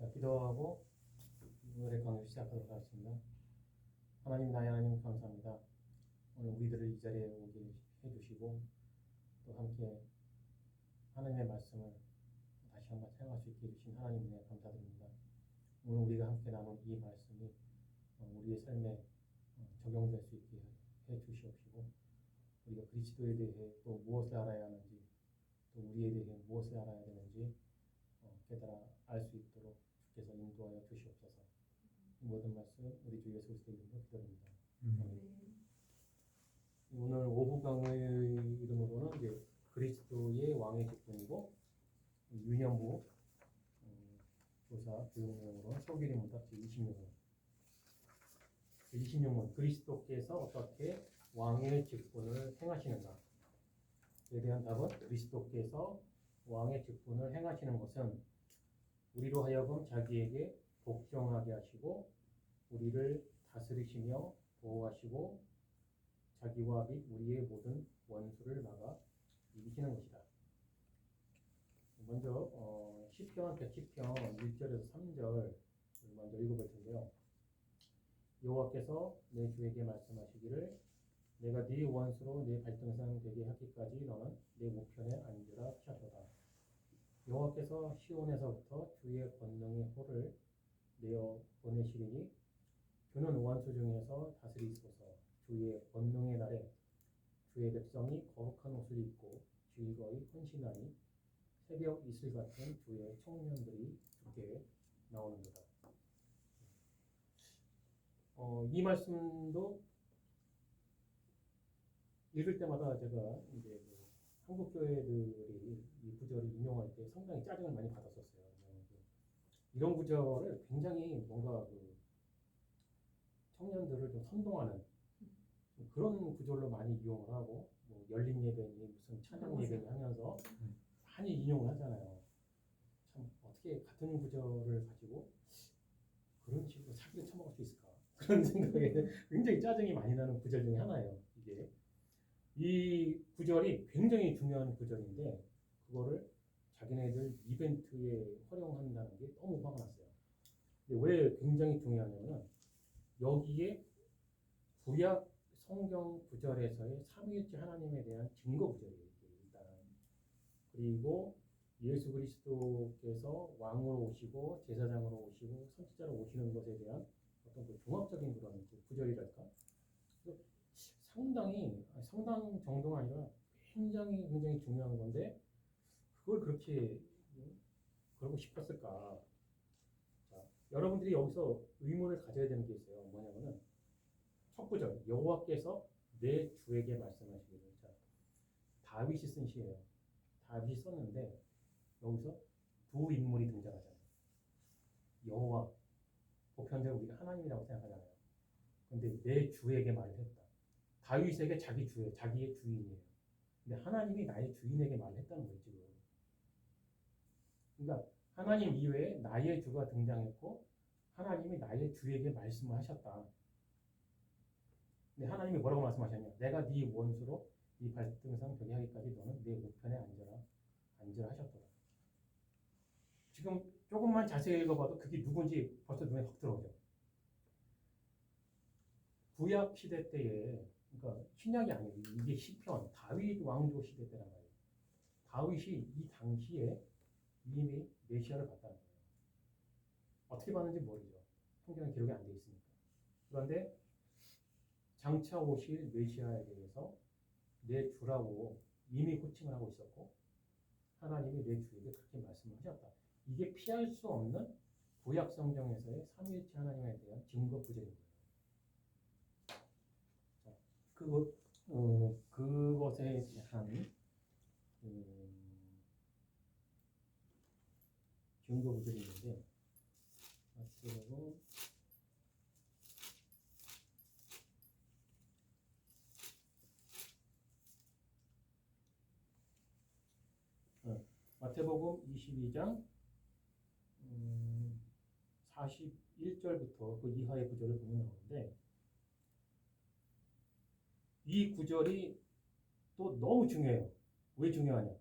자, 기도하고 오늘의 강의 시작하도록 하겠습니다. 하나님, 나의 하나님 감사합니다. 오늘 우리들을 이 자리에 오게 해주시고 또 함께 하나님의 말씀을 다시 한번 사용할 수 있게 해주신 하나님 은혜 감사드립니다. 오늘 우리가 함께 나눈 이 말씀이 우리의 삶에 적용될 수 있게 해주시옵시고 우리가 그리스도에 대해 또 무엇을 알아야 하는지 또 우리에 대해 무엇을 알아야 되는지 깨달아 알 수 있도록 주께서 인도하여 주시옵소서. 이 모든 말씀 우리 주 예수 그리스도의 이름으로 기도합니다. 오늘 오후 강의 이름으로는 이제 그리스도의 왕의 직분이고 유년부 조사 교육 내용으로는 소기리 문답 제26문 26문 그리스도께서 어떻게 왕의 직분을 행하시는가에 대한 답은 그리스도께서 왕의 직분을 행하시는 것은 우리로 하여금 자기에게 복종하게 하시고 우리를 다스리시며 보호하시고 자기와 및 우리의 모든 원수를 막아 이기시는 것이다. 먼저 시편 110편 1절에서 3절 먼저 읽어볼 텐데요. 여호와께서 내 주에게 말씀하시기를 내가 네 원수로 네 발등상 되게 하기까지 너는 내 우편에 앉으라 하셨도다. 여호와께서 시온에서부터 주의 권능의 호를 내어 보내시리니 주는 원수 중에서 다스리소서. 주의 권능의 날에 주의 백성이 거룩한 옷을 입고 즐거이 헌신하니 새벽 이슬 같은 주의 청년들이 주께 나오는도다. 이 말씀도 읽을 때마다 제가 이제 한국 교회들이 이 구절을 인용할 때 상당히 짜증을 많이 받았었어요. 이런 구절을 굉장히 뭔가 청년들을 좀 선동하는 그런 구절로 많이 이용을 하고 뭐 열린 예배니 무슨 찬양 예배니 하면서 많이 인용을 하잖아요. 참 어떻게 같은 구절을 가지고 그런 식으로 사기를 쳐먹을 수 있을까? 그런 생각에 굉장히 짜증이 많이 나는 구절 중에 하나예요. 이게 이 구절이 굉장히 중요한 구절인데 그거를 자기네들 이벤트에 활용한다는 게 너무 화가 났어요. 근데 왜 굉장히 중요하냐면 여기에 구약 성경 구절에서의 삼위일체 하나님에 대한 증거 구절이에요. 일단 그리고 예수 그리스도께서 왕으로 오시고 제사장으로 오시고 선지자로 오시는 것에 대한 어떤 그 종합적인 그런 구절이랄까. 상당 정도가 아니라 굉장히 중요한 건데 그걸 그렇게 그러고 싶었을까? 자, 여러분들이 여기서 의문을 가져야 되는 게 있어요. 뭐냐면은 첫 구절 여호와께서 내 주에게 말씀하시기를. 자, 다윗이 쓴 시예요. 다윗이 썼는데 여기서 두 인물이 등장하잖아요. 여호와 보편적으로 우리가 하나님이라고 생각하잖아요. 근데 내 주에게 말을 했다. 다윗에게 자기의 주인이에요. 근데 하나님이 나의 주인에게 말을 했다는 거예요, 지금. 그러니까 하나님 이외에 나의 주가 등장했고 하나님이 나의 주에게 말씀을 하셨다. 근데 하나님이 뭐라고 말씀하셨냐? 내가 네 원수로 네 발등상 되게 하기까지 너는 내 우편에 앉으라 하셨더라. 지금 조금만 자세히 읽어봐도 그게 누군지 벌써 눈에 확 들어오죠. 구약 시대 때에 그러니까 신약이 아니에요. 이게 시편 다윗 왕조 시대 때란 말이에요. 다윗이 이 당시에 이미 메시아를 봤다는 거예요. 어떻게 봤는지 모르죠. 성경에 기록이 안 돼 있으니까. 그런데 장차 오실 메시아에 대해서 내 주라고 이미 호칭을 하고 있었고 하나님이 내 주에게 그렇게 말씀을 하셨다. 이게 피할 수 없는 구약 성경에서의 삼위일체 하나님에 대한 증거 구절인 거예요. 자, 그것에 대한 증거 구절이 있는데 마태복음 22장 41절부터 그 이하의 구절을 보면 나오는데 이 구절이 또 너무 중요해요. 왜 중요하냐?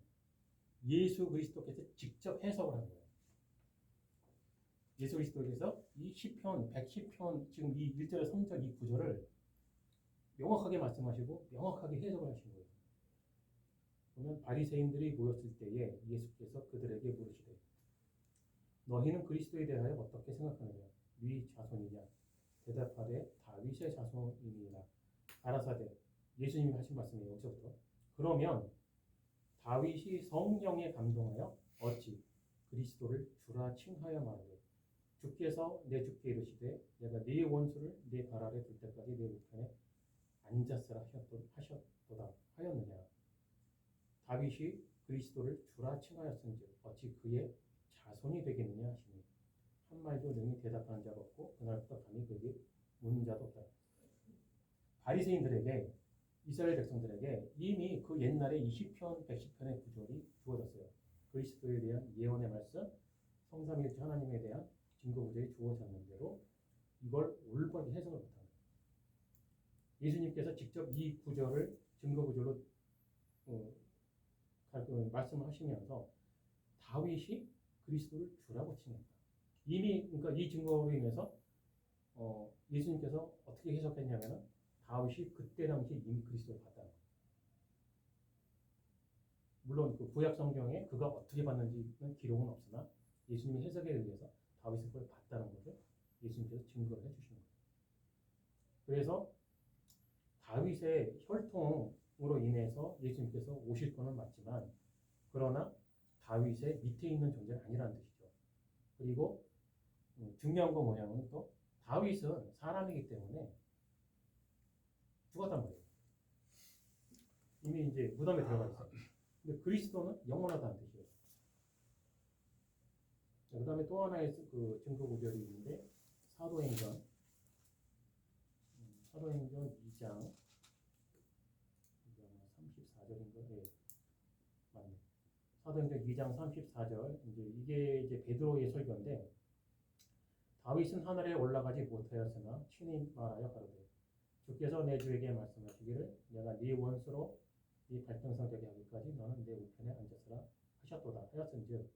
예수 그리스도께서 직접 해석을 한 거예요. 예수 그리스도께서 이 시편 110편 지금 이 1절 3절 이 구절을 명확하게 말씀하시고 명확하게 해석을 하신 거예요. 보면 바리새인들이 모였을 때에 예수께서 그들에게 물으시되 너희는 그리스도에 대하여 어떻게 생각하느냐? 네 자손이냐? 대답하되 다윗의 자손이니라. 가라사대 예수님이 하신 말씀이에요. 여기서부터. 그러면 다윗이 성령에 감동하여 어찌 그리스도를 주라 칭하여 말하되 주께서 내 주께 이르시되 내가 네 원수를 네 발 아래 둘 때까지 내 우편에 앉았으라 하셨도다 하였느냐. 다윗이 그리스도를 주라 칭하였은즉 어찌 그의 자손이 되겠느냐 하시니 한 말도 능히 대답하는 자가 없고 그날부터 감히 그에게 묻는 자도 없다. 바리새인들에게 이스라엘 백성들에게 이미 그 옛날에 이 시편 110편의 구절이 주어졌어요. 그리스도에 대한 예언의 말씀, 성삼위일체 하나님에 대한 증거 구절이 주어졌는데도 이걸 올바르게 해석을 못하는 거예요. 예수님께서 직접 이 구절을 증거 구절로 말씀을 하시면서 다윗이 그리스도를 주라고 칭했다. 이미 그러니까 이 증거로 인해서 예수님께서 어떻게 해석했냐면은 다윗이 그때 당시 이미 그리스도를 봤다는 거예요. 물론 그 구약 성경에 그가 어떻게 봤는지는 기록은 없으나 예수님의 해석에 의해서 다윗이 그걸 봤다는 것을 예수님께서 증거를 해주시는 거예요. 그래서 다윗의 혈통으로 인해서 예수님께서 오실 거는 맞지만 그러나 다윗의 밑에 있는 존재는 아니라는 뜻이죠. 그리고 중요한 건 뭐냐면 또 다윗은 사람이기 때문에 죽었단 말이에요. 이미 이제 무덤에 들어가 있어요. 근데 그리스도는 영원하다는 뜻이에요. 그 다음에 또 하나의 그 증거 구절이 있는데 사도행전 2장 34절인가? 네, 맞네. 사도행전 2장 34절 이게 베드로의 설교인데 다윗은 하늘에 올라가지 못하였으나 친히 말하여 가로되 주께서 내 주에게 말씀하시기를 내가 네 원수로 네 발등상 되게 하기까지 너는 내 우편에 앉았으라 하셨도다 하였은즉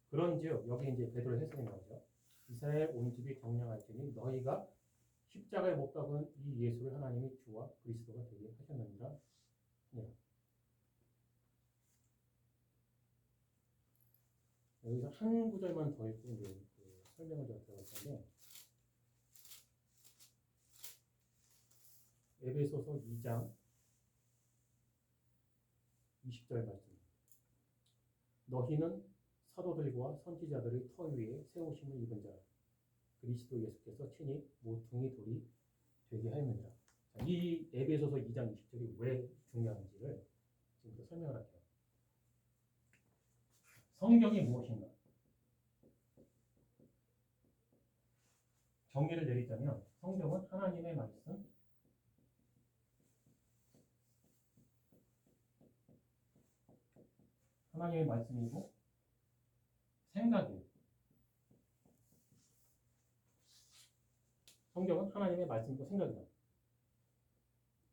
그런즉 여기 이제 베드로 해석이 나오죠. 이스라엘 온 집이 경량할지니 너희가 십자가에 못 박은 이 예수를 하나님이 주와 그리스도가 되게 하셨느니라. 여기서 한 구절만 더 읽고 이제 그 설명을 좀 들어갈 텐데 에베소서 2장 20절 말씀. 너희는 사도들과 선지자들의 터 위에 세우심을 입은 자 그리스도 예수께서 친히 모퉁이 돌이 되게 하였느니라. 이 에베소서 2장 20절이 왜 중요한지를 지금부터 설명을 할게요. 성경이 무엇인가? 정의를 내리자면 성경은 하나님의 말씀, 하나님의 말씀이고 생각이에요. 성경은 하나님의 말씀이고 생각이다.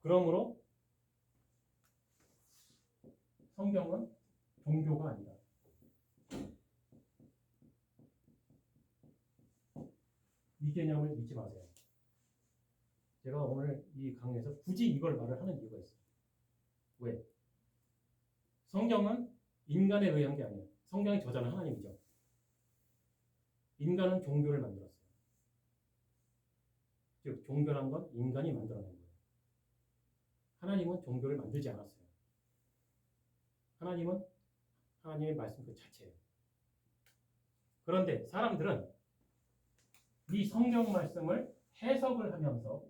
그러므로 성경은 종교가 아니다. 이 개념을 잊지 마세요. 제가 오늘 이 강의에서 굳이 이걸 말을 하는 이유가 있어요. 왜? 성경은 인간에 의한 게 아니에요. 성경의 저자는 하나님이죠. 인간은 종교를 만들었어요. 즉 종교란 건 인간이 만들어낸 거예요. 하나님은 종교를 만들지 않았어요. 하나님은 하나님의 말씀 그 자체예요. 그런데 사람들은 이 성경 말씀을 해석을 하면서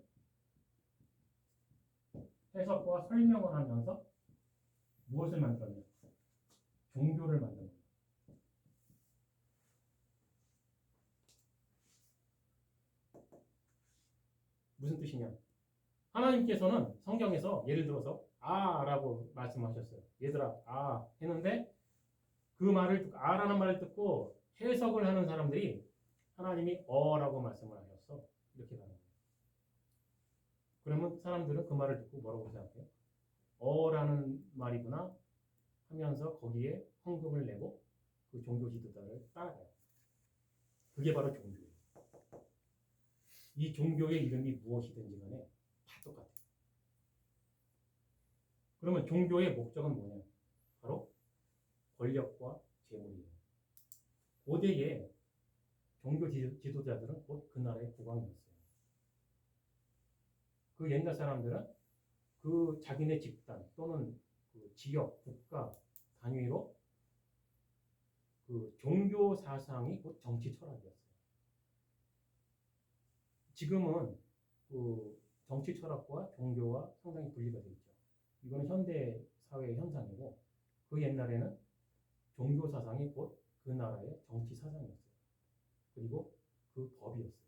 해석과 설명을 하면서 무엇을 만들었냐? 종교를 만든 거예요. 무슨 뜻이냐? 하나님께서는 성경에서 예를 들어서 아라고 말씀하셨어요. 얘들아 아 했는데 그 말을 듣고 아라는 말을 듣고 해석을 하는 사람들이 하나님이 어라고 말씀을 하셨어. 이렇게 가는 거예요. 그러면 사람들은 그 말을 듣고 뭐라고 생각해요? 어라는 말이구나 하면서 거기에 헌금을 내고 그 종교 지도자를 따라가요. 그게 바로 종교예요. 이 종교의 이름이 무엇이든지 간에 다 똑같아요. 그러면 종교의 목적은 뭐냐? 바로 권력과 재물이에요. 고대의 종교 지도자들은 곧 그 나라의 국왕이었어요. 그 옛날 사람들은 그 자기네 집단 또는 그 지역, 국가 단위로 그 종교 사상이 곧 정치 철학이었어요. 지금은 그 정치 철학과 종교가 상당히 분리가 되어 있죠. 이거는 현대 사회의 현상이고 그 옛날에는 종교 사상이 곧 그 나라의 정치 사상이었어요. 그리고 그 법이었어요.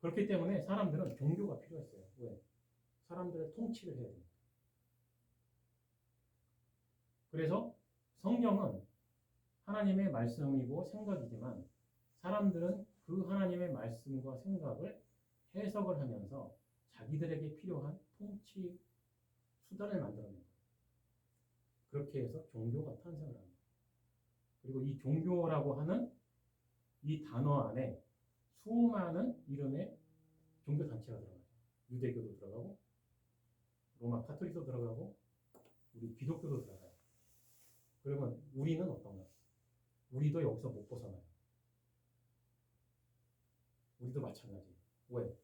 그렇기 때문에 사람들은 종교가 필요했어요. 왜? 사람들을 통치를 해야 됩니다. 그래서 성경은 하나님의 말씀이고 생각이지만 사람들은 그 하나님의 말씀과 생각을 해석을 하면서 자기들에게 필요한 통치 수단을 만들어낸 거예요. 그렇게 해서 종교가 탄생을 합니다. 그리고 이 종교라고 하는 이 단어 안에 수많은 이름의 종교 단체가 들어가죠. 유대교도 들어가고 로마 카톨릭도 들어가고 우리 기독교도 들어가요. 그러면 우리는 어떤가? 우리도 여기서 못 벗어나요. 우리도 마찬가지예요. 왜?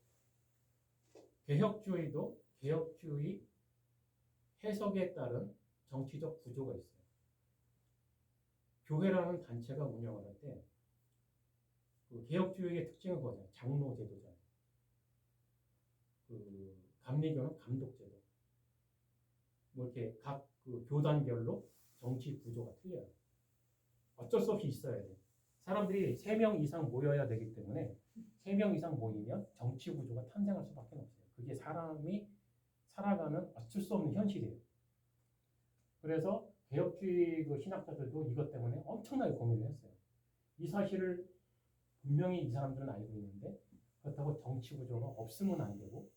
개혁주의도 개혁주의 해석에 따른 정치적 구조가 있어요. 교회라는 단체가 운영을 할 때 그 개혁주의의 특징은 뭐냐? 장로 제도잖아요. 그 감리교는 감독제도. 뭐 이렇게 각 그 교단별로 정치 구조가 틀려요. 어쩔 수 없이 있어야 돼. 사람들이 3명 이상 모여야 되기 때문에 3명 이상 모이면 정치 구조가 탄생할 수밖에 없어요. 그게 사람이 살아가는 어쩔 수 없는 현실이에요. 그래서 개혁주의 그 신학자들도 이것 때문에 엄청나게 고민을 했어요. 이 사실을 분명히 이 사람들은 알고 있는데 그렇다고 정치 구조가 없으면 안 되고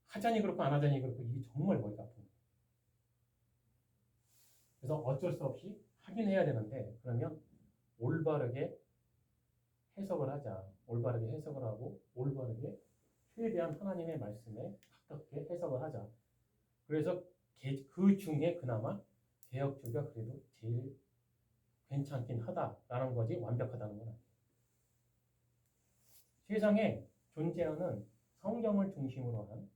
하자니 그렇고 안 하자니 그렇고 이게 정말 머리가 아픈 거예요. 그래서 어쩔 수 없이 하긴 해야 되는데 그러면 올바르게 해석을 하자. 올바르게 해석을 하고 올바르게 최대한 하나님의 말씀에 가깝게 해석을 하자. 그래서 그 중에 그나마 개혁주의가 그래도 제일 괜찮긴 하다라는 거지 완벽하다는 건 아니에요. 세상에 존재하는 성경을 중심으로 한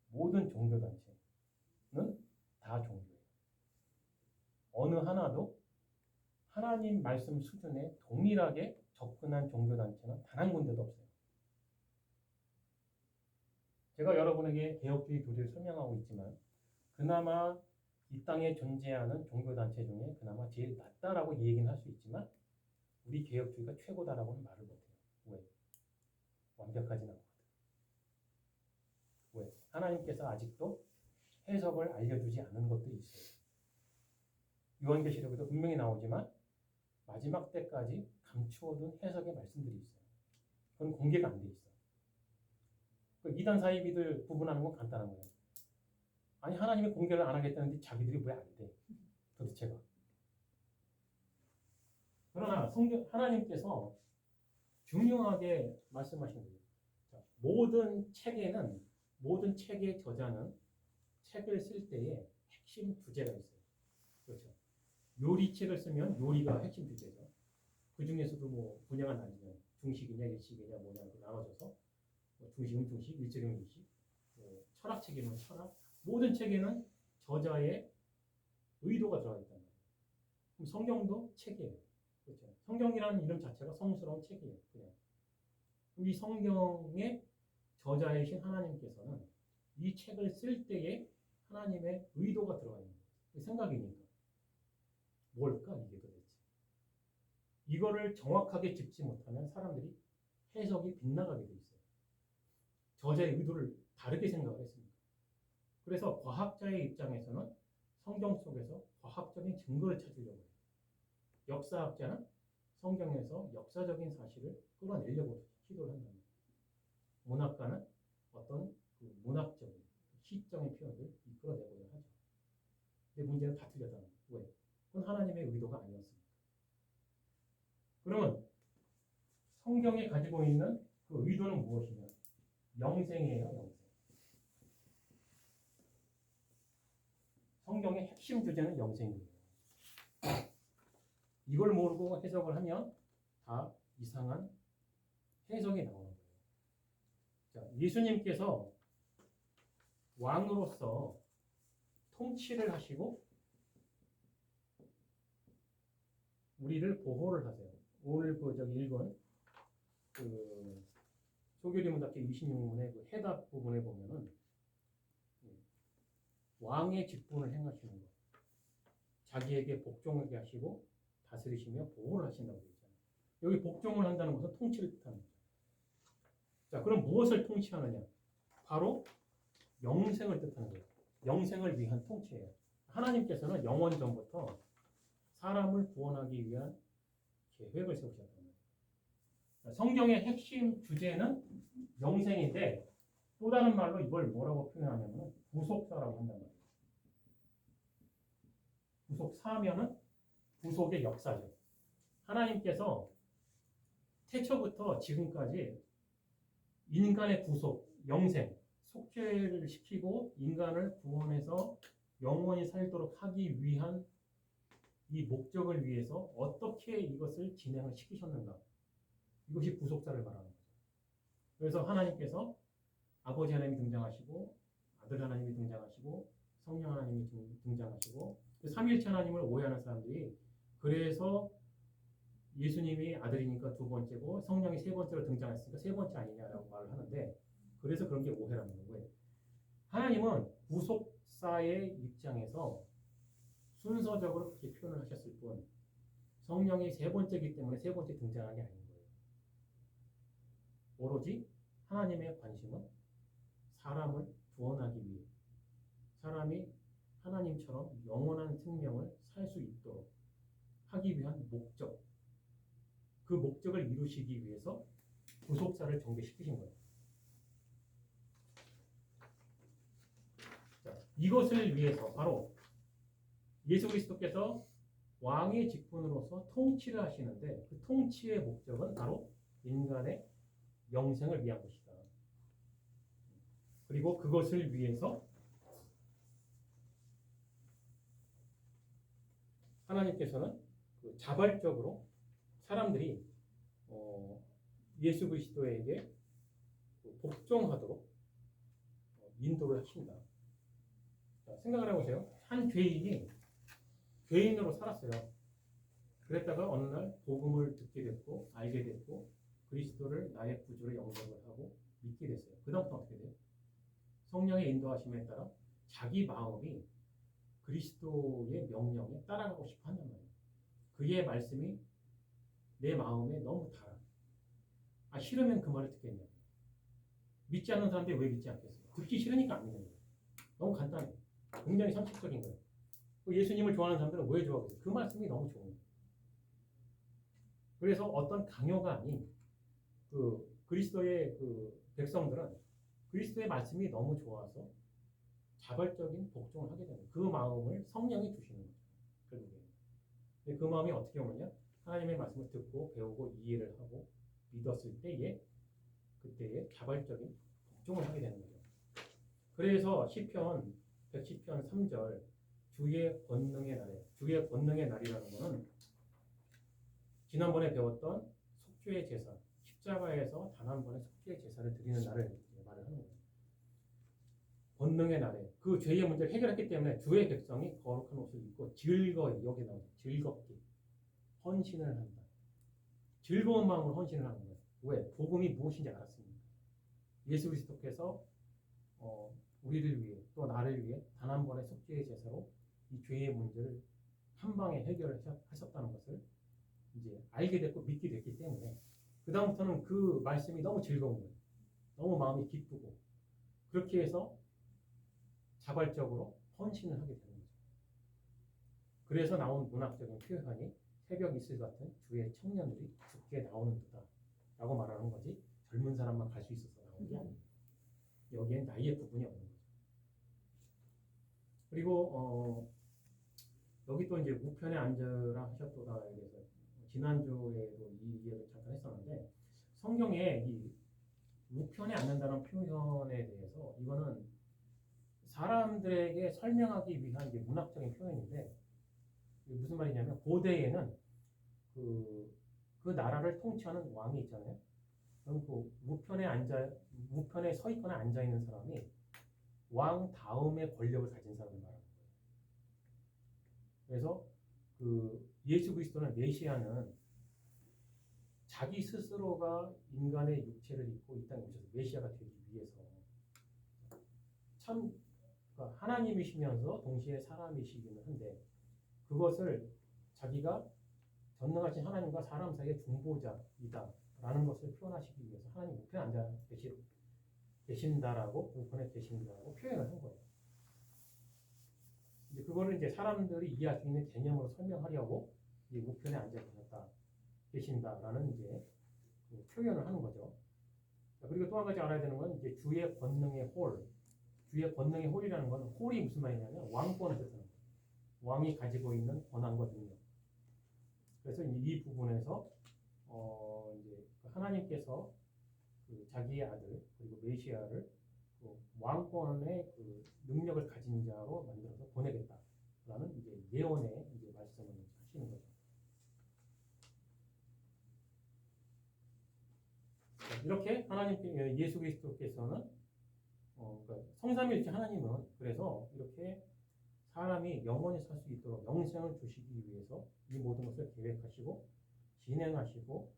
모든 종교단체는 다 종교예요. 어느 하나도 하나님 말씀 수준에 동일하게 접근한 종교단체는 단 한 군데도 없어요. 제가 여러분에게 개혁주의 교리를 설명하고 있지만 그나마 이 땅에 존재하는 종교단체 중에 그나마 제일 낫다라고 얘기는 할 수 있지만 우리 개혁주의가 최고다라고는 말을 못해요. 왜? 완벽하진 않거든. 왜? 하나님께서 아직도 해석을 알려주지 않은 것들이 있어요. 요한계시록에도 분명히 나오지만 마지막 때까지 감추어둔 해석의 말씀들이 있어요. 그건 공개가 안 돼 있어. 그 이단 사이비들 구분하는 건 간단한 거예요. 아니 하나님이 공개를 안 하겠다는데 자기들이 왜 안 돼? 도대체가. 그러나 성경 하나님께서 중요하게 말씀하신 거예요. 자, 모든 책의 저자는 책을 쓸 때에 핵심 주제가 있어요. 그렇죠. 요리책을 쓰면 요리가 핵심 주제죠. 그 중에서도 뭐 분야가 나뉘면 중식이냐 일식이냐 뭐냐 나눠져서 뭐 중식은 중식, 일식이면 일식, 뭐 철학책이면 철학. 모든 책에는 저자의 의도가 들어가 있단 말이에요. 그럼 성경도 책이에요. 그렇죠. 성경이라는 이름 자체가 성스러운 책이에요. 그냥. 이 성경의 저자이신 하나님께서는 이 책을 쓸 때에 하나님의 의도가 들어가 있는 거예요. 생각이니까. 뭘까 이게 도대체. 이거를 정확하게 짚지 못하면 사람들이 해석이 빗나가게 돼 있어요. 저자의 의도를 다르게 생각을 했습니다. 그래서 과학자의 입장에서는 성경 속에서 과학적인 증거를 찾으려고 해요. 역사학자는 성경에서 역사적인 사실을 끌어내려고 시도를 한답니다. 문학가는 어떤 그 문학적인 시적인 표현을 이끌어내고자 하죠. 근데 문제는 다 틀렸다는 거예요. 왜? 그건 하나님의 의도가 아니었습니다. 그러면 성경에 가지고 있는 그 의도는 무엇이냐? 영생이에요, 영생. 성경의 핵심 주제는 영생이에요. 이걸 모르고 해석을 하면 다 이상한 해석이 나오는 거예요. 자, 예수님께서 왕으로서 통치를 하시고 우리를 보호를 하세요. 오늘 읽은 그 소교리문답게 26문의 그 해답 부분에 보면은 왕의 직분을 행하시는 것, 자기에게 복종하게 하시고 다스리시며 보호를 하신다고 되어 있잖아요. 여기 복종을 한다는 것은 통치를 뜻하는 거죠. 자, 그럼 무엇을 통치하느냐? 바로 영생을 뜻하는 거예요. 영생을 위한 통치예요. 하나님께서는 영원 전부터 사람을 구원하기 위한 계획을 세우셨단 말이에요. 성경의 핵심 주제는 영생인데 또 다른 말로 이걸 뭐라고 표현하냐면 구속사라고 한단 말이에요. 구속사면은 구속의 역사죠. 하나님께서 태초부터 지금까지 인간의 구속, 영생, 속죄를 시키고 인간을 구원해서 영원히 살도록 하기 위한 이 목적을 위해서 어떻게 이것을 진행을 시키셨는가. 이것이 구속사를 말하는 거죠. 그래서 하나님께서 아버지 하나님이 등장하시고 아들 하나님이 등장하시고 성령 하나님이 등장하시고 삼위일체 하나님을 오해하는 사람들이 그래서 예수님이 아들이니까 두 번째고 성령이 세 번째로 등장했으니까 세 번째 아니냐라고 말을 하는데 그래서 그런 게 오해라는 거예요. 하나님은 구속사의 입장에서 순서적으로 그렇게 표현을 하셨을 뿐 성령이 세 번째이기 때문에 세 번째 등장한 게 아닌 거예요. 오로지 하나님의 관심은 사람을 구원하기 위해 사람이 하나님처럼 영원한 생명을 살 수 있도록 하기 위한 목적, 그 목적을 이루시기 위해서 구속사를 전개시키신 거예요. 자, 이것을 위해서 바로 예수 그리스도께서 왕의 직분으로서 통치를 하시는데 그 통치의 목적은 바로 인간의 영생을 위한 것이다. 그리고 그것을 위해서 하나님께서는 그 자발적으로 사람들이 예수 그리스도에게 복종하도록 인도를 하신다. 자, 생각을 해보세요. 한 죄인이 죄인으로 살았어요. 그랬다가 어느 날 복음을 듣게 됐고 알게 됐고 그리스도를 나의 구주로 영접을 하고 믿게 됐어요. 그 다음부터 어떻게 돼요? 성령의 인도하심에 따라 자기 마음이 그리스도의 명령에 따라가고 싶어 한단 말이에요. 그의 말씀이 내 마음에 너무 달아. 싫으면 그 말을 듣겠냐고. 믿지 않는 사람들이 왜 믿지 않겠어요? 듣기 싫으니까 안 믿는 거예요. 너무 간단해요. 굉장히 상식적인 거예요. 예수님을 좋아하는 사람들은 왜 좋아하겠어요? 그 말씀이 너무 좋은 거예요. 그래서 어떤 강요가 아닌 그리스도의 그 백성들은 그리스도의 말씀이 너무 좋아서 자발적인 복종을 하게 되는 그 마음을 성령이 주시는 거죠. 결국에. 근데 그 마음이 어떻게 오느냐? 하나님의 말씀을 듣고 배우고 이해를 하고 믿었을 때에 그때에 자발적인 복종을 하게 되는 거죠. 그래서 시편 110편 3절 주의 권능의 날에 주의 권능의 날이라는 것은 지난번에 배웠던 속죄의 제사 십자가에서 단 한 번의 속죄의 제사를 드리는 날을 말을 하는 거예요. 권능의 날에 그 죄의 문제를 해결했기 때문에 주의 백성이 거룩한 옷을 입고 즐거이 여기 나오죠. 즐겁게 헌신을 한다. 즐거운 마음으로 헌신을 하는 거예요. 왜? 복음이 무엇인지 알았습니다. 예수 그리스도께서 우리를 위해 또 나를 위해 단 한 번의 속죄의 제사로 이 죄의 문제를 한 방에 해결하셨다는 것을 이제 알게 됐고 믿게 됐기 때문에 그 다음부터는 그 말씀이 너무 즐거운 거예요. 너무 마음이 기쁘고 그렇게 해서 자발적으로 헌신을 하게 되는 거죠. 그래서 나온 문학적인 표현이 새벽 이슬 같은 주의 청년들이 죽게 나오는 듯다 라고 말하는 거지 젊은 사람만 갈 수 있어서 나오는 게 아니에요. 여기엔 나이의 부분이 없는 거죠. 그리고 여기 또 이제 우편에 앉으라 하셨도다에 대해서 지난주에도 이 이야기를 잠깐 했었는데 성경에 이 우편에 앉는다는 표현에 대해서 이거는 사람들에게 설명하기 위한 이게 문학적인 표현인데 이게 무슨 말이냐면 고대에는 그 나라를 통치하는 왕이 있잖아요. 그럼 그 우편에 서 있거나 앉아 있는 사람이 왕 다음의 권력을 가진 사람을 말하는 거예요. 그래서 그 예수 그리스도는 메시아는 자기 스스로가 인간의 육체를 입고 이 땅에 오셔서 메시아가 되기 위해서 참 그러니까 하나님이시면서 동시에 사람이시기는 한데 그것을 자기가 전능하신 하나님과 사람 사이의 중보자이다라는 것을 표현하시기 위해서 하나님 우편에 앉아 계신다라고 우편에 계신다라고 표현을 한 거예요. 이제 그거를 이제 사람들이 이해할 수 있는 개념으로 설명하려고 이 우편에 앉아 계신다라는 이제 그 표현을 하는 거죠. 그리고 또 한 가지 알아야 되는 건 이제 주의 권능의 홀. 주의 권능의 홀이라는 건 홀이 무슨 말이냐면 왕권을 뜻하는 거예요. 왕이 가지고 있는 권한과 능력. 그래서 이 부분에서 이제 하나님께서 그 자기의 아들 그리고 메시아를 그 왕권의 그 능력을 가진 자로 만들어서 보내겠다라는 이제 예언의 이제 말씀을 하시는 거죠. 이렇게 하나님께 예수 그리스도께서는 그러니까 성삼위일체 하나님은 그래서 이렇게 사람이 영원히 살 수 있도록 영생을 주시기 위해서 이 모든 것을 계획하시고 진행하시고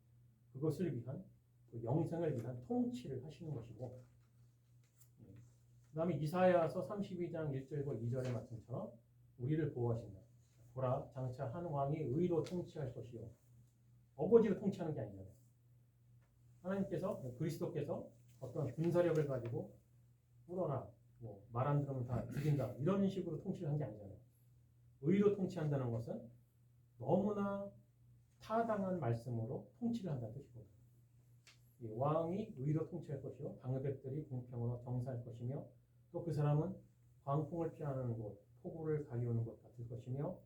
그것을 위한 그 영생을 위한 통치를 하시는 것이고 그 다음에 이사야서 32장 1절과 2절의 말씀처럼 우리를 보호하신다. 보라 장차 한 왕이 의로 통치할 것이요 어거지로 통치하는 게 아니잖아요. 하나님께서 그리스도께서 어떤 군사력을 가지고 뚫어라 뭐 말 안 들으면 다 죽인다 이런 식으로 통치를 한 게 아니잖아요. 의로 통치한다는 것은 너무나 타당한 말씀으로 통치를 한다는 뜻이고 왕이 의로 통치할 것이요 방백들이 공평으로 정사할 것이며 또 그 사람은 광풍을 피하는 곳 폭우를 가리우는 것 같을 것이며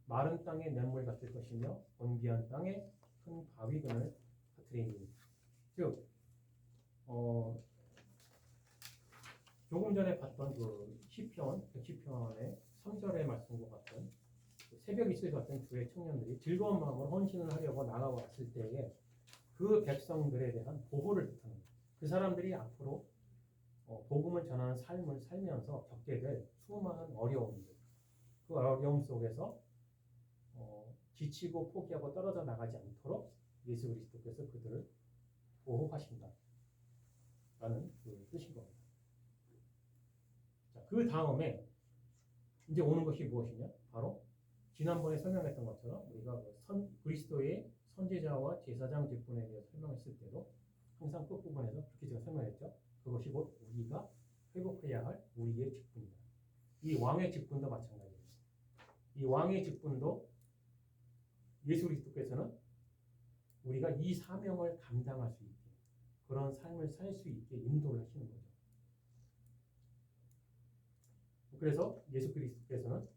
마른 땅에 냇물 같을 것이며 번비한 땅에 큰 바위근을 같으리니 즉 조금 전에 봤던 그 시편 110편의 3절의 말씀과 같은 새벽 이슬 같은 주의 청년들이 즐거운 마음으로 헌신을 하려고 나가왔을 때에 그 백성들에 대한 보호를 뜻하는 거예요. 그 사람들이 앞으로 복음을 전하는 삶을 살면서 겪게 될 수많은 어려움들 그 어려움 속에서 지치고 포기하고 떨어져 나가지 않도록 예수 그리스도께서 그들을 보호하신다 라는 그 뜻인 겁니다. 자, 그 다음에 이제 오는 것이 무엇이냐? 바로 지난번에 설명했던 것처럼 우리가 그리스도의 선지자와 제사장 직분에 대해 설명했을 때도 항상 끝부분에서 그렇게 제가 설명했죠. 그것이 곧 우리가 회복해야 할 우리의 직분이다. 이 왕의 직분도 마찬가지입니다. 이 왕의 직분도 예수 그리스도께서는 우리가 이 사명을 감당할 수 있게 그런 삶을 살 수 있게 인도를 하시는 거죠. 그래서 예수 그리스도께서는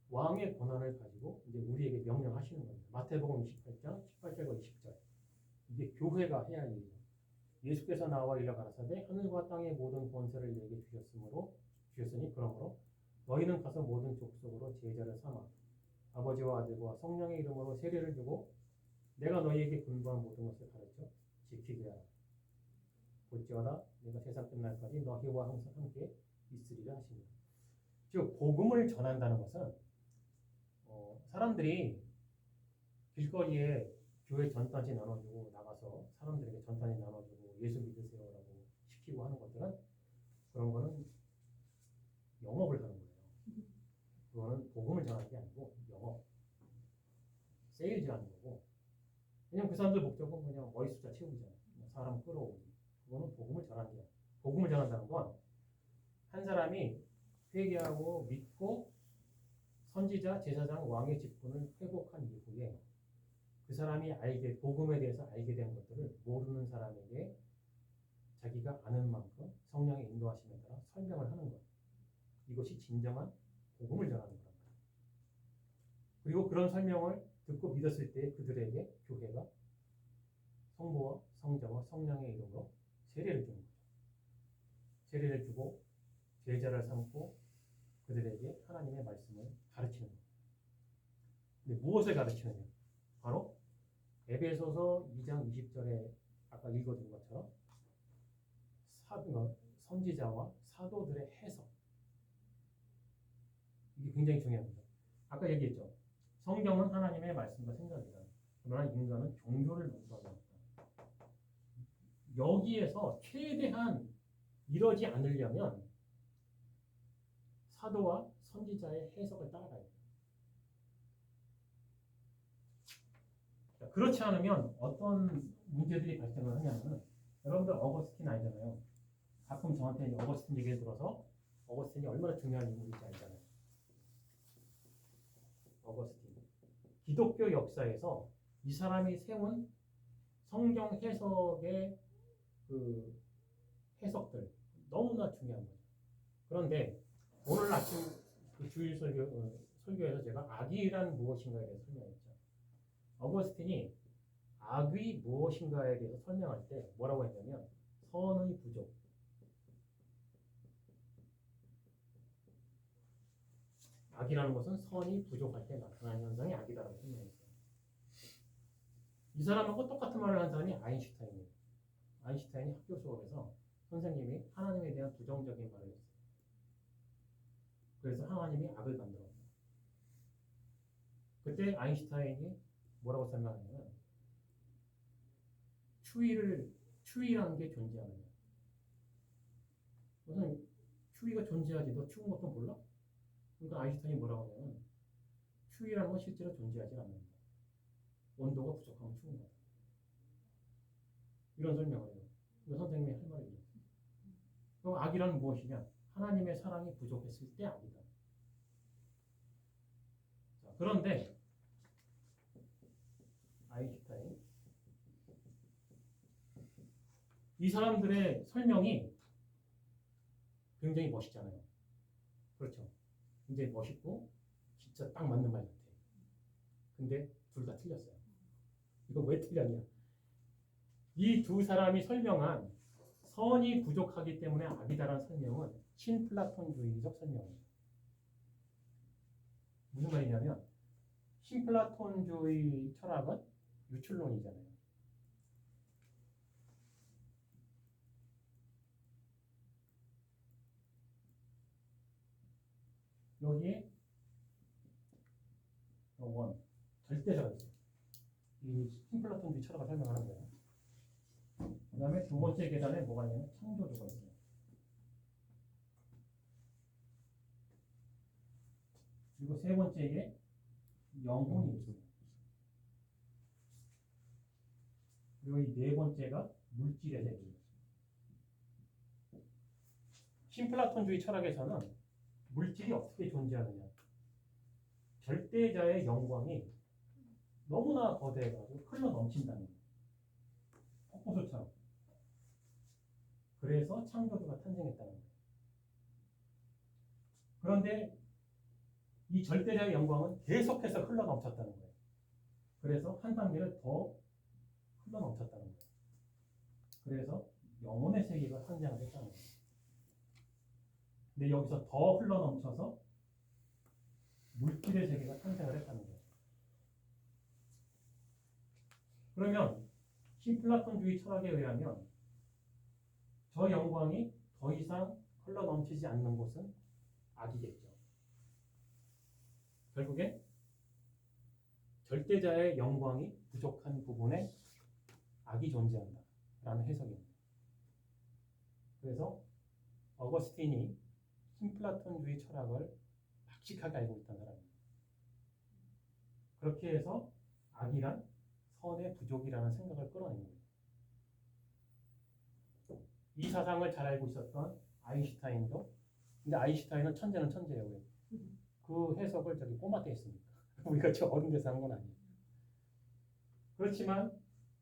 왕의 권한을 가지고 이제 우리에게 명령하시는 겁니다. 마태복음 28장 18절과 20절. 이게 교회가 해야 할 일이죠. 예수께서 나와 이르 가라사대 하늘과 땅의 모든 권세를 내게 주셨으니 그러므로 너희는 가서 모든 족속으로 제자를 삼아 아버지와 아들과 성령의 이름으로 세례를 주고 내가 너희에게 분부한 모든 것을 가르쳐 지키게 하라. 볼지어다 내가 세상 끝날까지 너희와 항상 함께 있으리라 하십니다. 즉 복음을 전한다는 것은 사람들이 길거리에 교회 전단지 나눠주고 나가서 사람들에게 전단지 나눠주고 예수 믿으세요라고 시키고 하는 것들은 그런 거는 영업을 하는 거예요. 그거는 복음을 전하는 게 아니고 영업, 세일즈 하는 거고 그냥 그 사람들 목적은 그냥 머리 숫자 채우기잖아요. 사람 끌어오기. 그거는 복음을 전하는 게 아니에요. 복음을 전한다는 건 한 사람이 회개하고 믿고 선지자, 제사장, 왕의 직분을 회복한 이후에 그 사람이 복음에 대해서 알게 된 것들을 모르는 사람에게 자기가 아는 만큼 성령의 인도하심에 따라 설명을 하는 것. 이것이 진정한 복음을 전하는 거랍니다. 그리고 그런 설명을 듣고 믿었을 때 그들에게 성령의 이름으로 세례를 주는 거죠. 세례를 주고 제자를 삼고 그들에게 하나님의 말씀을 가르치는 거예요. 근데 무엇을 가르치느냐? 바로 에베소서 2장 20절에 아까 읽어준 것처럼 선지자와 사도들의 해석. 이게 굉장히 중요합니다. 아까 얘기했죠. 성경은 하나님의 말씀과 생각이다. 그러나 인간은 종교를 논술하고 있다. 여기에서 최대한 이러지 않으려면 사도와 선지자의 해석을 따라가야 돼요. 그렇지 않으면 어떤 문제들이 발생을 하냐면, 여러분들 어거스틴 알잖아요. 가끔 저한테 어거스틴 얘기를 들어서 어거스틴이 얼마나 중요한 인물인지 알잖아요. 어거스틴. 기독교 역사에서 이 사람이 세운 성경 해석의 그 해석들 너무나 중요한 거죠. 그런데 오늘 아침 그 주일 설교에서 제가 악이란 무엇인가에 대해서 설명했죠. 어거스틴이 악이 무엇인가에 대해서 설명할 때 뭐라고 했냐면 선의 부족. 악이라는 것은 선이 부족할 때 나타나는 현상이 악이다라고 설명했어요. 이 사람하고 똑같은 말을 한 사람이 아인슈타인이에요. 아인슈타인이 학교 수업에서 선생님이 하나님에 대한 부정적인 말을 했어요. 그래서 하나님이 악을 만들었어요. 그때 아인슈타인이 뭐라고 설명하냐면 추위라는 게 존재하느냐. 무슨 추위가 존재하지 너 추운 것도 몰라? 그러니까 아인슈타인이 뭐라고 하냐면 추위라는 건 실제로 존재하지 않는다. 온도가 부족하면 추운 거다. 이런 설명을 해요. 선생님이 할 말이죠. 그럼 악이란 무엇이냐? 하나님의 사랑이 부족했을 때 악이다. 자, 그런데 아인슈타인 이 사람들의 설명이 굉장히 멋있잖아요. 그렇죠. 굉장히 멋있고 진짜 딱 맞는 말 같아. 근데 둘 다 틀렸어요. 이거 왜 틀렸냐? 이 두 사람이 설명한 선이 부족하기 때문에 악이다라는 설명은 신플라톤주의적 설명이에요. 무슨 말이냐면 신플라톤주의 철학은 유출론이잖아요. 여기에 원 절대자가 있어요. 이 신플라톤주의 철학을 설명하는 거예요. 그 다음에 두 번째 계단에 뭐가 있냐면 창조주가 있어요. 그리고 세 번째에 영혼이 있어요. 그리고 이 네 번째가 물질의 세계예요. 신플라톤주의 철학에서는 물질이 어떻게 존재하느냐. 절대자의 영광이 너무나 거대해가지고 흘러 넘친다는 거예요. 폭포수처럼. 그래서 창조주가 탄생했다는 거예요. 그런데 이 절대자의 영광은 계속해서 흘러 넘쳤다는 거예요. 그래서 한 단계를 더 흘러 넘쳤다는 거예요. 그래서 영혼의 세계가 탄생을 했다는 거예요. 근데 여기서 더 흘러 넘쳐서 물질의 세계가 탄생을 했다는 거예요. 그러면 신플라톤주의 철학에 의하면 저 영광이 더 이상 흘러 넘치지 않는 곳은 악이겠죠. 결국에 절대자의 영광이 부족한 부분에 악이 존재한다 라는 해석입니다. 그래서 어거스틴이 신플라톤주의 철학을 박식하게 알고 있던 사람입니다. 그렇게 해서 악이란 선의 부족이라는 생각을 끌어낸 거예요. 이 사상을 잘 알고 있었던 아인슈타인도, 근데 아인슈타인은 천재는 천재예요. 그 해석을 저기 꼬마 때 했으니까 우리가 저 어른 데서 한 건 아니에요. 그렇지만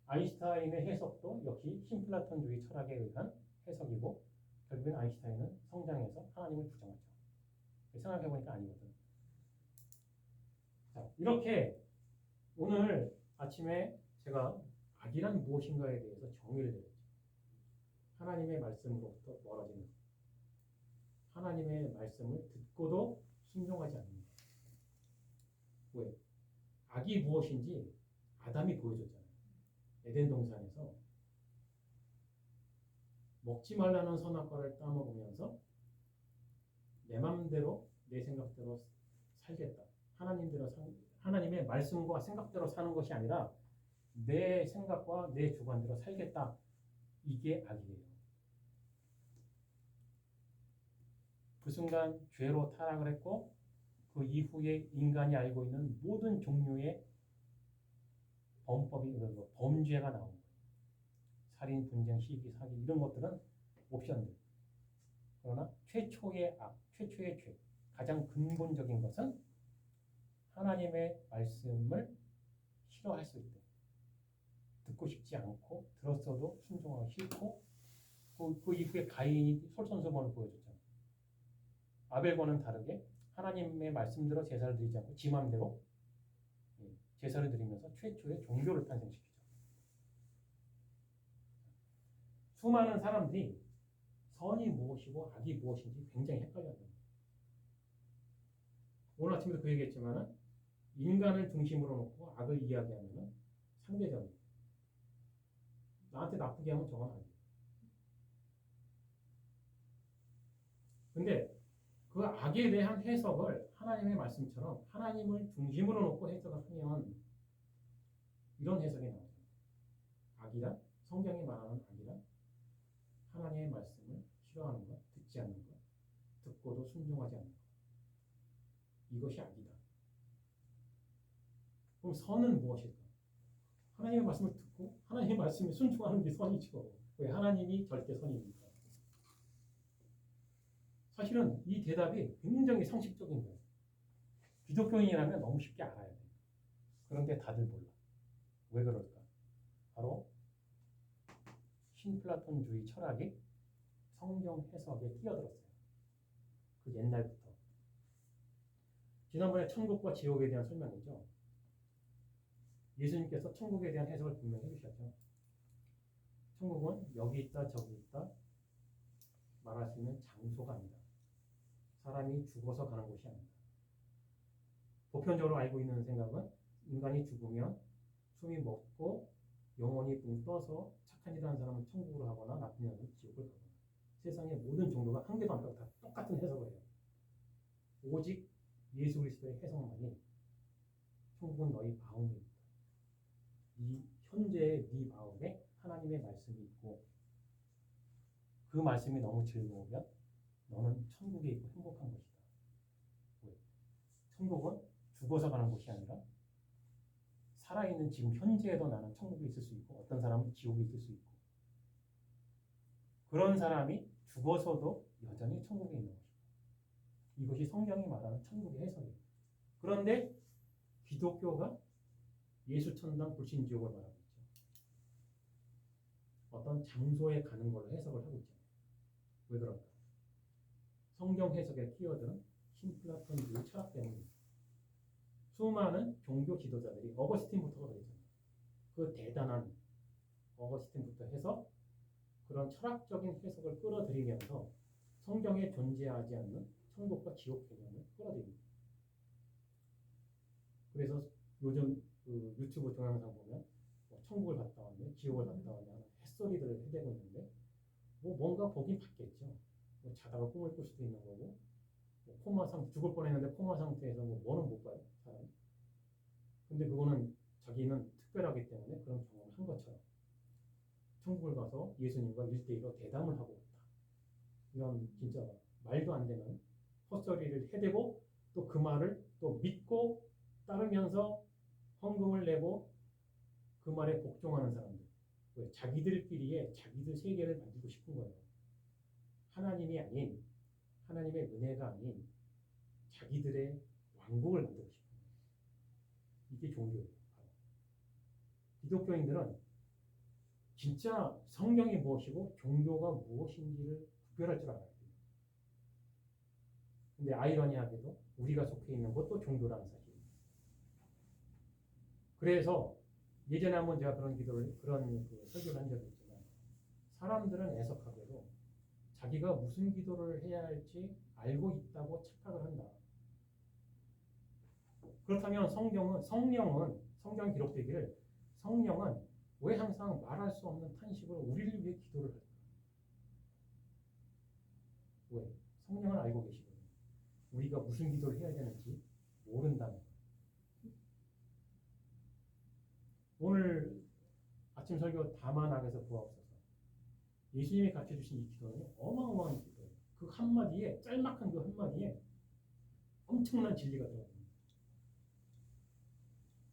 아인슈타인의 해석도 역시 신플라톤주의 철학에 의한 해석이고 결국엔 아인슈타인은 성장해서 하나님을 부정하죠. 생각해보니까 아니거든. 자, 이렇게 오늘 아침에 제가 악이란 무엇인가에 대해서 정의를 내렸죠. 하나님의 말씀으로부터 멀어지는 것. 하나님의 말씀을 듣고도 순종하지 않는 것. 왜? 악이 무엇인지 아담이 보여줬잖아요. 에덴 동산에서 먹지 말라는 선악과를 따먹으면서 내 마음대로 내 생각대로 살겠다. 하나님의 말씀과 생각대로 사는 것이 아니라 내 생각과 내 주관대로 살겠다. 이게 악이에요. 그 순간 죄로 타락을 했고 그 이후에 인간이 알고 있는 모든 종류의 범죄가 나온 거예요. 살인, 분쟁, 시기, 사기 이런 것들은 옵션들. 그러나 최초의 악, 최초의 죄, 가장 근본적인 것은 하나님의 말씀을 싫어했을 때 듣고 싶지 않고 들었어도 순종하기 싫고 그 이후에 가인이 솔선수범을 보여줬잖아요. 아벨과는 다르게 하나님의 말씀대로 제사를 드리지 않고 지 맘대로 제사를 드리면서 최초의 종교를 탄생시키죠. 수많은 사람들이 선이 무엇이고 악이 무엇인지 굉장히 헷갈려합니다. 오늘 아침에도 그 얘기했지만 인간을 중심으로 놓고 악을 이야기하면 상대적이에요. 나한테 나쁘게 하면 저건 악이에요. 근데 그 악에 대한 해석을 하나님의 말씀처럼 하나님을 중심으로 놓고 해석을 하면 이런 해석이 나오죠. 악이란, 성경이 말하는 악이란 하나님의 말씀을 싫어하는 것, 듣지 않는 것, 듣고도 순종하지 않는 것. 이것이 악이다. 그럼 선은 무엇일까? 하나님의 말씀을 듣고 하나님의 말씀에 순종하는 게 선이죠. 왜 하나님이 절대 선입니까? 사실은 이 대답이 굉장히 상식적인 거예요. 기독교인이라면 너무 쉽게 알아야 돼요. 그런데 다들 몰라. 왜 그럴까? 바로 신플라톤주의 철학이 성경 해석에 뛰어들었어요. 그 옛날부터. 지난번에 천국과 지옥에 대한 설명이죠. 예수님께서 천국에 대한 해석을 분명히 해주셨죠. 천국은 여기 있다 저기 있다 말할 수 있는 장소가 아니다. 사람이 죽어서 가는 곳이 아니다. 보편적으로 알고 있는 생각은 인간이 죽으면 숨이 멎고 영혼이 붕 떠서 착한 일 하는 사람은 천국으로 가거나 나쁜 일 하는 사람은 지옥을 가거나 세상의 모든 종교가 한 개도 안 빼고 다 똑같은 해석을 해요. 오직 예수 그리스도의 해석만이 천국은 너희 마음에 있다. 현재의 네 마음에 하나님의 말씀이 있고 그 말씀이 너무 즐거우면 너는 천국에 있고 행복한 것이다. 왜? 천국은 죽어서 가는 곳이 아니라 살아있는 지금 현재에도 나는 천국에 있을 수 있고 어떤 사람은 지옥에 있을 수 있고 그런 사람이 죽어서도 여전히 천국에 있는 것이고 이것이 성경이 말하는 천국의 해석이에요. 그런데 기독교가 예수천당 불신지옥을 말하고 있죠. 어떤 장소에 가는 걸로 해석을 하고 있잖아요. 왜 그럴까? 성경 해석에 끼어드는 신플라톤주의 철학 때문입니다. 수많은 종교 지도자들이 어거스틴부터가 그랬잖아요. 그 대단한 어거스틴부터 해서 그런 철학적인 해석을 끌어들이면서 성경에 존재하지 않는 천국과 지옥 개념을 끌어들입니다. 그래서 요즘 그 유튜브 동영상 보면 뭐 천국을 갔다 왔네, 지옥을 갔다 왔네 하는 햇소리들을 해대고 있는데 뭐 뭔가 보긴 봤겠죠. 뭐 자다가 꿈을 꿀 수도 있는 거고 뭐 코마 죽을 뻔했는데 코마 상태에서 뭐는 못 봐요, 사람. 근데 그거는 자기는 특별하기 때문에 그런 경험을 한 것처럼 천국을 가서 예수님과 1대1로 대담을 하고 왔다. 이런 진짜 말도 안 되는 헛소리를 해대고 또 그 말을 또 믿고 따르면서 헌금을 내고 그 말에 복종하는 사람들. 왜? 자기들끼리의 자기들 세계를 만들고 싶은 거예요. 하나님이 아닌 하나님의 은혜가 아닌 자기들의 왕국을 만들고 싶은 거예요. 이게 종교예요. 바로. 기독교인들은 진짜 성경이 무엇이고 종교가 무엇인지를 구별할 줄 알아야 돼요. 근데 아이러니하게도 우리가 속해 있는 것도 종교라는 사실입니다. 그래서 예전에 한번 제가 그런 설교를 한 적이 있지만 사람들은 애석하게도 자기가 무슨 기도를 해야 할지 알고 있다고 착각을 한다. 그렇다면 성경 기록되기를 성령은 왜 항상 말할 수 없는 탄식으로 우리를 위해 기도를 할까? 왜? 성령은 알고 계시거든요. 우리가 무슨 기도를 해야 되는지 모른다는 거예요. 오늘 아침 설교 다만악에서 구하옵소서. 예수님이 가르쳐주신 이 기도는 어마어마한 기도예요. 그 한마디에, 짤막한 그 한마디에 엄청난 진리가 들어갑니다.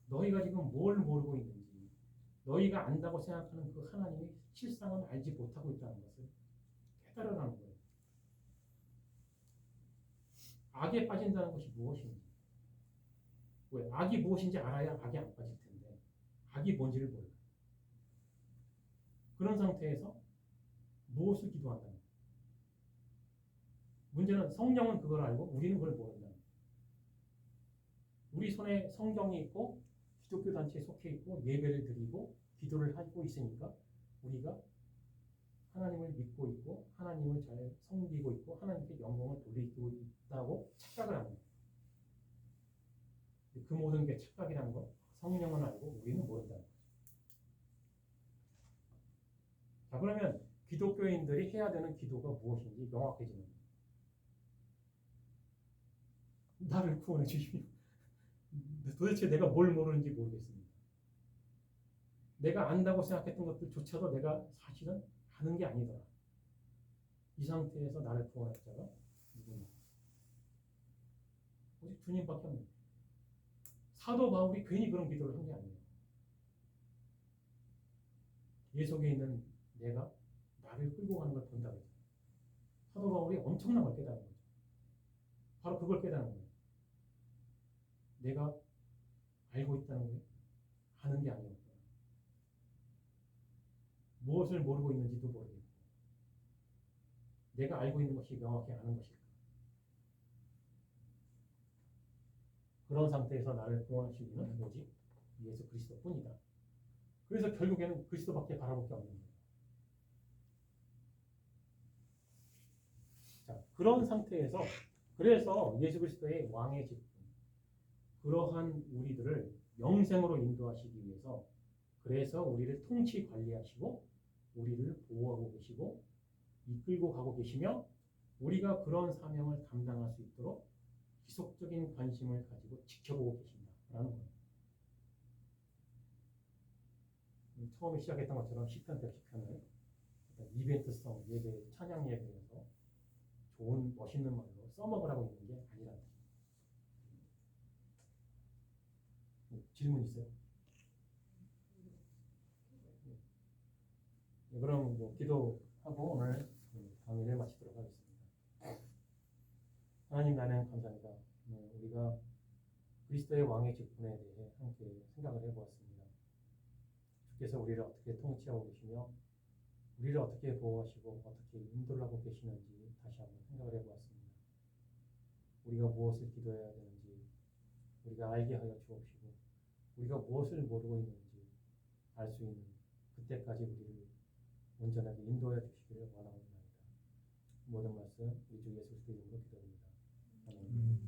너희가 지금 뭘 모르고 있는지, 너희가 안다고 생각하는 그 하나님이 실상은 알지 못하고 있다는 것을 깨달으라는 거예요. 악에 빠진다는 것이 무엇인지, 왜? 악이 무엇인지 알아야 악에 안 빠질 텐데 악이 뭔지를 몰라요. 그런 상태에서 무엇을 기도한다는 거예요. 문제는 성령은 그걸 알고 우리는 그걸 모른다는 거예요. 우리 손에 성경이 있고 기독교 단체에 속해 있고 예배를 드리고 기도를 하고 있으니까 우리가 하나님을 믿고 있고 하나님을 잘 섬기고 있고 하나님께 영광을 돌리고 있다고 착각을 합니다. 그 모든 게 착각이라는 거 성령은 알고 우리는 모른다는 거죠. 자, 그러면 기독교인들이 해야 되는 기도가 무엇인지 명확해지는 거예요. 나를 구원해 주시오. 도대체 내가 뭘 모르는지 모르겠습니다. 내가 안다고 생각했던 것들조차도 내가 사실은 아는 게 아니더라. 이 상태에서 나를 구원할 자가 누구냐? 오직 주님밖에 없는 거예요. 사도 바울이 괜히 그런 기도를 한 게 아니에요. 예 속에 있는 내가 나를 끌고 가는 걸 본다고 했죠. 사도 바울이 엄청난 걸 깨달은 거죠. 바로 그걸 깨달은 거예요. 내가 알고 있다는 게 아는 게 아니었구나. 무엇을 모르고 있는지도 모르겠고 내가 알고 있는 것이 명확히 아는 것일까. 그런 상태에서 나를 구원하실 이는 오직 예수 그리스도뿐이다. 그래서 결국에는 그리스도밖에 바라볼 게 없는 거예요. 자, 그런 상태에서 그래서 예수 그리스도의 왕의 직분, 그러한 우리들을 영생으로 인도하시기 위해서 그래서 우리를 통치 관리하시고 우리를 보호하고 계시고 이끌고 가고 계시며 우리가 그런 사명을 감당할 수 있도록 지속적인 관심을 가지고 지켜보고 계신다라는 거예요. 처음에 시작했던 것처럼 시편 110편을 이벤트성 예배, 찬양 예배에서 좋은 멋있는 말로 써먹으라고 있는 게 아니라는 거예요. 질문 있어요? 네, 그럼 기도하고 오늘 강의를 마치도록 하겠습니다. 하나님 나는 감사합니다. 우리가 그리스도의 왕의 직분에 대해 함께 생각을 해보았습니다. 주께서 우리를 어떻게 통치하고 계시며 우리를 어떻게 보호하시고 어떻게 인도를 하고 계시는지 다시 한번 생각을 해보았습니다. 우리가 무엇을 기도해야 되는지 우리가 알게 하여 주옵시고 우리가 무엇을 모르고 있는지 알 수 있는 그때까지 우리를 온전하게 인도하여 주시기를 원하옵나이다. 모든 말씀 우리 주 예수 그리스도 이름으로 기도합니다. 아멘.